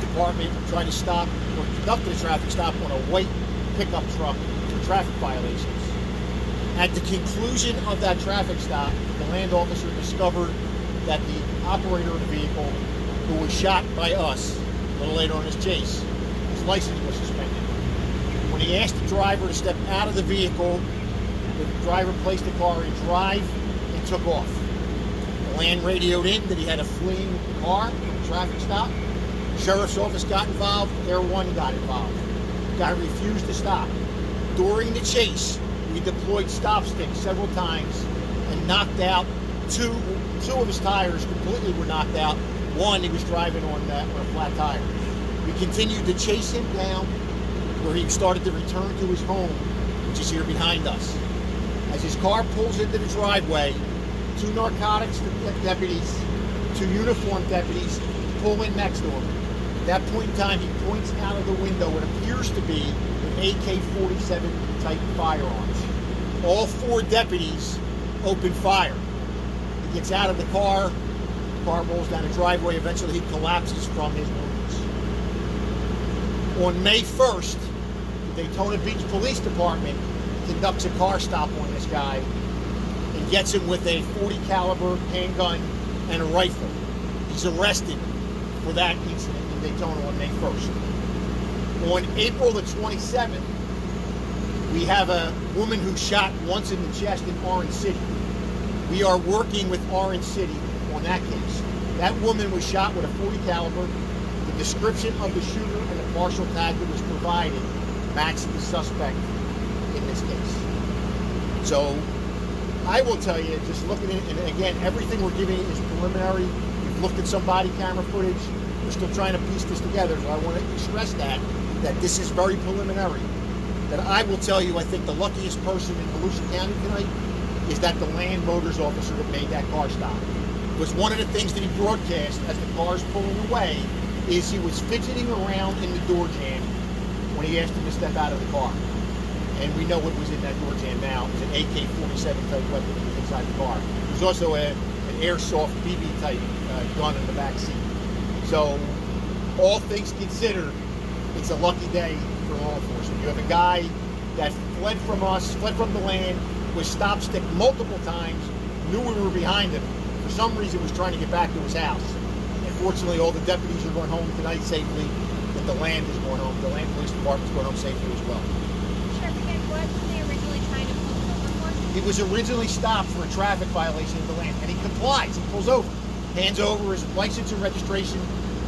department tried to stop or conducted a traffic stop on a white pickup truck for traffic violations. At the conclusion of that traffic stop, the land officer discovered that the operator of the vehicle, who was shot by us a little later on his chase, his license was suspended. When he asked the driver to step out of the vehicle, the driver placed the car in drive and took off. The land radioed in that he had a fleeing car from a traffic stop. Sheriff's office got involved. Air 1 got involved. The guy refused to stop. During the chase, we deployed stop sticks several times and knocked out two of his tires. Completely were knocked out. One, he was driving on a flat tire. We continued to chase him down where he started to return to his home, which is here behind us. As his car pulls into the driveway, two narcotics deputies, two uniformed deputies pull in next to him. At that point in time, he points out of the window what appears to be an AK-47 type firearms. All four deputies open fire. He gets out of the car rolls down the driveway. Eventually, he collapses from his wounds. On May 1st, the Daytona Beach Police Department conducts a car stop on this guy and gets him with a .40 caliber handgun and a rifle. He's arrested for that incident in Daytona on May 1st. On April the 27th, we have a woman who shot once in the chest in Orange City. We are working with Orange City on that case. That woman was shot with a .40 caliber. The description of the shooter and the partial tag that was provided matched the suspect in this case. So I will tell you, just looking at it, and again, everything we're giving is preliminary. We've looked at some body camera footage. We're still trying to piece this together. So I want to stress that this is very preliminary. That I will tell you, I think the luckiest person in Volusia County tonight is that the land motors officer that made that car stop. Was one of the things that he broadcast as the car's pulling away is he was fidgeting around in the door jamb when he asked him to step out of the car. And we know what was in that door jamb now. It was an AK-47 type weapon that was inside the car. There was also an airsoft BB type gun in the back seat. So all things considered, it's a lucky day for law enforcement. You have a guy that fled from us, fled from the land, was stop stick multiple times, knew we were behind him. For some reason was trying to get back to his house. And fortunately, all the deputies are going home tonight safely, and the land is going home. The land police department's going home safely as well. Sheriff, again, what were they originally trying to pull him over for? He was originally stopped for a traffic violation of the land, and he complies. He pulls over, hands over his license and registration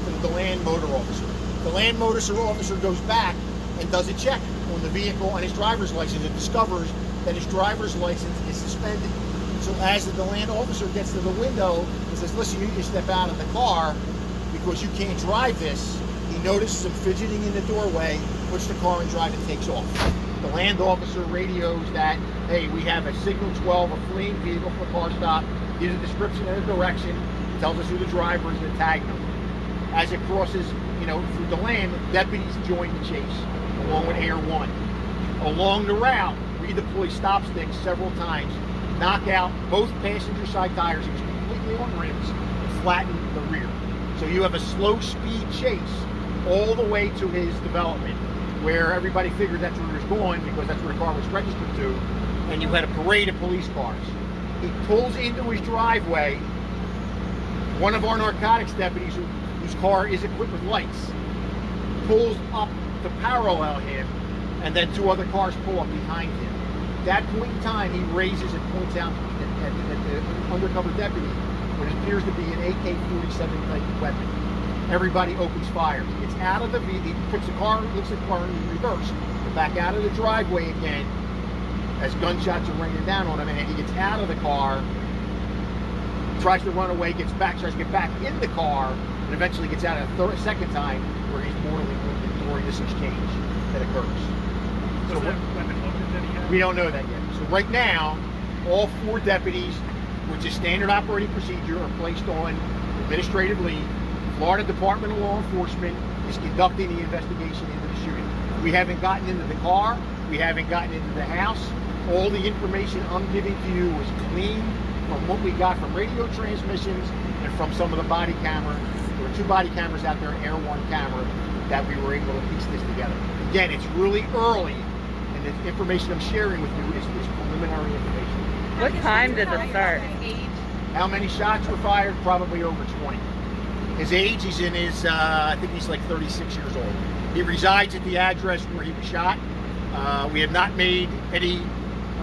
to the land motor officer. The land motor officer goes back and does a check on the vehicle and his driver's license and discovers that his driver's license is suspended. So as the land officer gets to the window and says, listen, you need to step out of the car because you can't drive this, he notices some fidgeting in the doorway, puts the car in drive and takes off. The land officer radios that, hey, we have a signal 12, a fleeing vehicle for car stop, gives a description and a direction, tells us who the driver is and the tag number. As it crosses, through the land, deputies join the chase along with Air 1. Along the route, we deploy stop sticks several times, knock out both passenger side tires. He was completely on rims and flatten the rear. So you have a slow speed chase all the way to his development, where everybody figured that's where he was going because that's where the car was registered to, and you had a parade of police cars. He pulls into his driveway. One of our narcotics deputies, whose car is equipped with lights, pulls up to parallel him, and then two other cars pull up behind him. At that point in time, he raises and points out at the undercover deputy what appears to be an AK-47 type weapon. Everybody opens fire. He gets out of the vehicle, he puts the car, looks at the car in reverse, and back out of the driveway again as gunshots are raining down on him, and he gets out of the car, tries to run away, gets back, tries to get back in the car, and eventually gets out a second time where he's mortally wounded during this exchange that occurs. So we don't know that yet. So right now, all four deputies, which is standard operating procedure, are placed on administrative leave. Florida Department of Law Enforcement is conducting the investigation into the shooting. We haven't gotten into the car. We haven't gotten into the house. All the information I'm giving to you was clean from what we got from radio transmissions and from some of the body camera. There two body cameras out there, Air One camera, that we were able to piece this together. Again, it's really early, and the information I'm sharing with you is preliminary information. What time did it start? How many shots were fired? Probably over 20. His age, he's in his, I think he's like 36 years old. He resides at the address where he was shot. We have not made any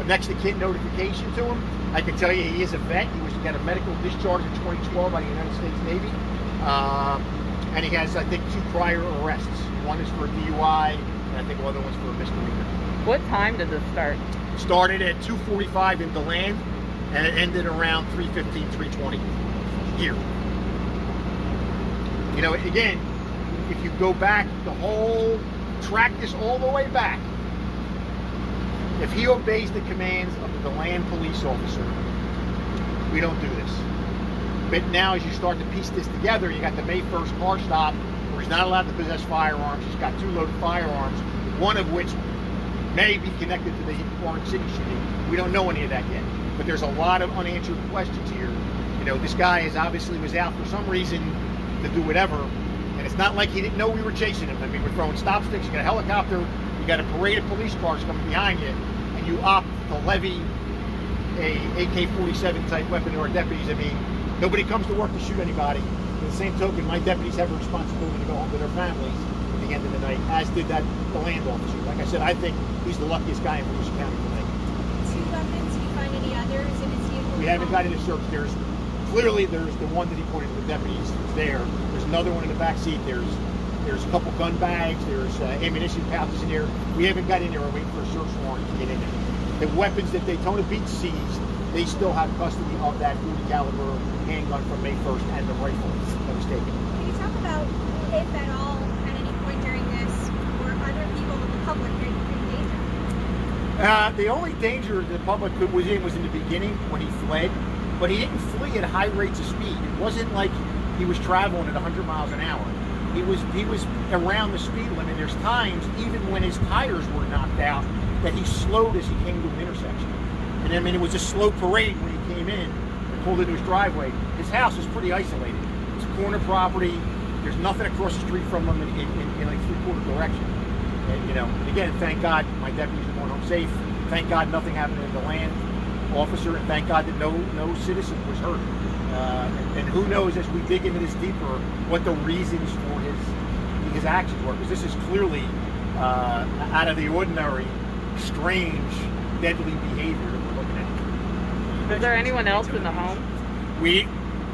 next of kin notification to him. I can tell you he is a vet. He got a medical discharge in 2012 by the United States Navy. And he has, I think, 2 prior arrests. One is for a DUI, and I think the other one's for a misdemeanor. What time did this start? Started at 2:45 in DeLand, and it ended around 3:15, 3:20 here. You know, again, if you go back track this all the way back, if he obeys the commands of the DeLand police officer, we don't do this. But now as you start to piece this together, you got the May 1st car stop where he's not allowed to possess firearms. He's got 2 loaded firearms, one of which may be connected to the Orange City shooting. We don't know any of that yet. But there's a lot of unanswered questions here. You know, this guy was out for some reason to do whatever. And it's not like he didn't know we were chasing him. I mean, we're throwing stop sticks, you got a helicopter, you got a parade of police cars coming behind you, and you opt to levy a AK-47 type weapon to our deputies. I mean, nobody comes to work to shoot anybody. At the same token, my deputies have a responsibility to go home to their families at the end of the night, as did the land officer. Like I said, I think he's the luckiest guy in Volusia County tonight. 2 weapons, did you find any others in his vehicle? We haven't got into search. There's the one that he pointed to the deputies there. There's another one in the back seat. There's a couple gun bags. There's ammunition pouches in there. We haven't got in there. We're waiting for a search warrant to get in there. The weapons that Daytona Beach seized, they still have custody of that .40 caliber handgun from May 1st and the rifle that was taken. Can you talk about, if at all, at any point during this, were other people in the public in danger? The only danger the public was in the beginning when he fled, but he didn't flee at high rates of speed. It wasn't like he was traveling at 100 miles an hour. He was around the speed limit. There's times, even when his tires were knocked out, that he slowed as he came to an intersection. And I mean, it was a slow parade when he came in and pulled into his driveway. His house is pretty isolated. It's corner property. There's nothing across the street from him in like 3/4 direction. And, you know, again, thank God my deputies are going home safe. Thank God nothing happened to the land officer, and thank God that no citizen was hurt. And who knows, as we dig into this deeper, what the reasons for his actions were, because this is clearly out of the ordinary, strange, deadly behavior that we're looking at. Is there anyone else in the home?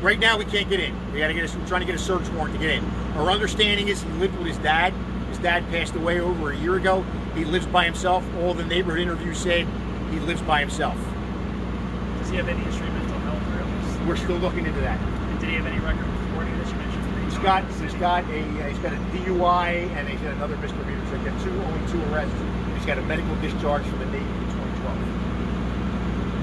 Right now we can't get in. We're trying to get a search warrant to get in. Our understanding is he lived with his dad. His dad passed away over a year ago. He lives by himself. All the neighborhood interviews said he lives by himself. Does he have any history of mental health or illness? We're still looking into that. And did he have any record of reporting that you mentioned? He's got a DUI and he's got another misdemeanor. So he's got only 2 arrests. He's got a medical discharge from the Navy in 2012.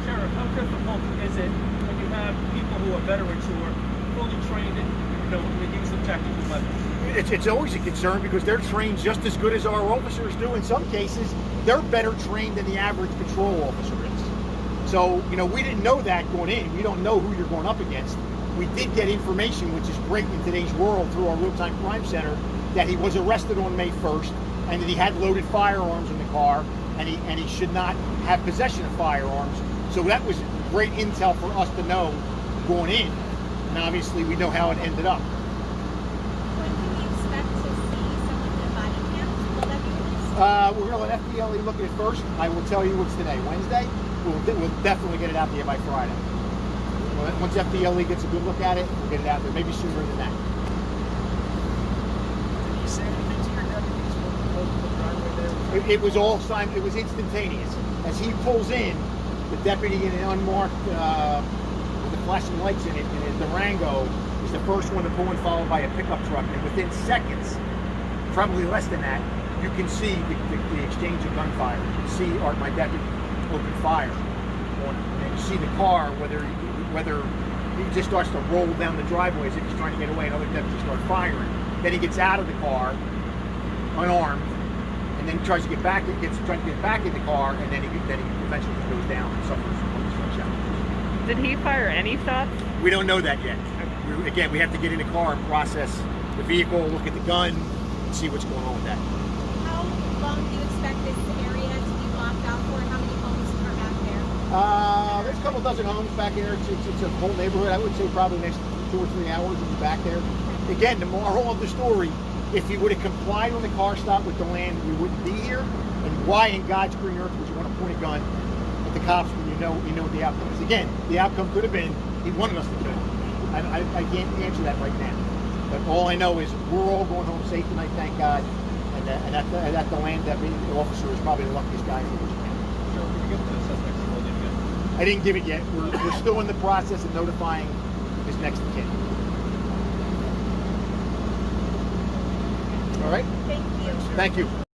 Sheriff, how difficult is it when you have people who are veterans who are fully trained in, the use of tactical weapons? It's always a concern because they're trained just as good as our officers do. In some cases, they're better trained than the average patrol officer is. So, we didn't know that going in. We don't know who you're going up against. We did get information, which is great in today's world, through our real-time crime center, that he was arrested on May 1st and that he had loaded firearms in the car and he should not have possession of firearms. So that was great intel for us to know going in. And obviously we know how it ended up. When can we expect to see some of the body cams? Will that be released? We're going to let FDLE look at it first. I will tell you what's today, Wednesday. We'll definitely get it out there by Friday. Once FDLE gets a good look at it, we'll get it out there, maybe sooner than that. Did you say anything to your deputies when you pulled the driveway there? It was all signed. It was instantaneous. As he pulls in, the deputy in an unmarked, with the flashing lights in it, in a Durango, is the first one to pull in, followed by a pickup truck. And within seconds, probably less than that, you can see the exchange of gunfire. You can see my deputy open fire on him. And you see the car, whether he just starts to roll down the driveway as if he's trying to get away, and other deputies start firing. Then he gets out of the car, unarmed, and then tries to get back. Trying to get back in the car, and then he eventually goes down and suffers one shot. Did he fire any shots? We don't know that yet. again, we have to get in the car and process the vehicle, look at the gun, and see what's going on with that. How long do you expect this area to be blocked out for? How many homes are back there? There's a couple dozen homes back there. It's a whole neighborhood. I would say probably next 2 or 3 hours we'll be back there. Again, the moral of the story, if you would have complied on the car stop with the land, we wouldn't be here. And why in God's green earth would you want to point a gun at the cops when you know what the outcome is? Again, the outcome could have been he wanted us to kill him. I can't answer that right now. But all I know is we're all going home safe tonight, thank God. And that the land that the officer is probably the luckiest guy in the world. Sheriff, did you get the suspect's full name yet? I didn't give it yet. We're still in the process of notifying his next of kin. All right? Thank you. Thank you.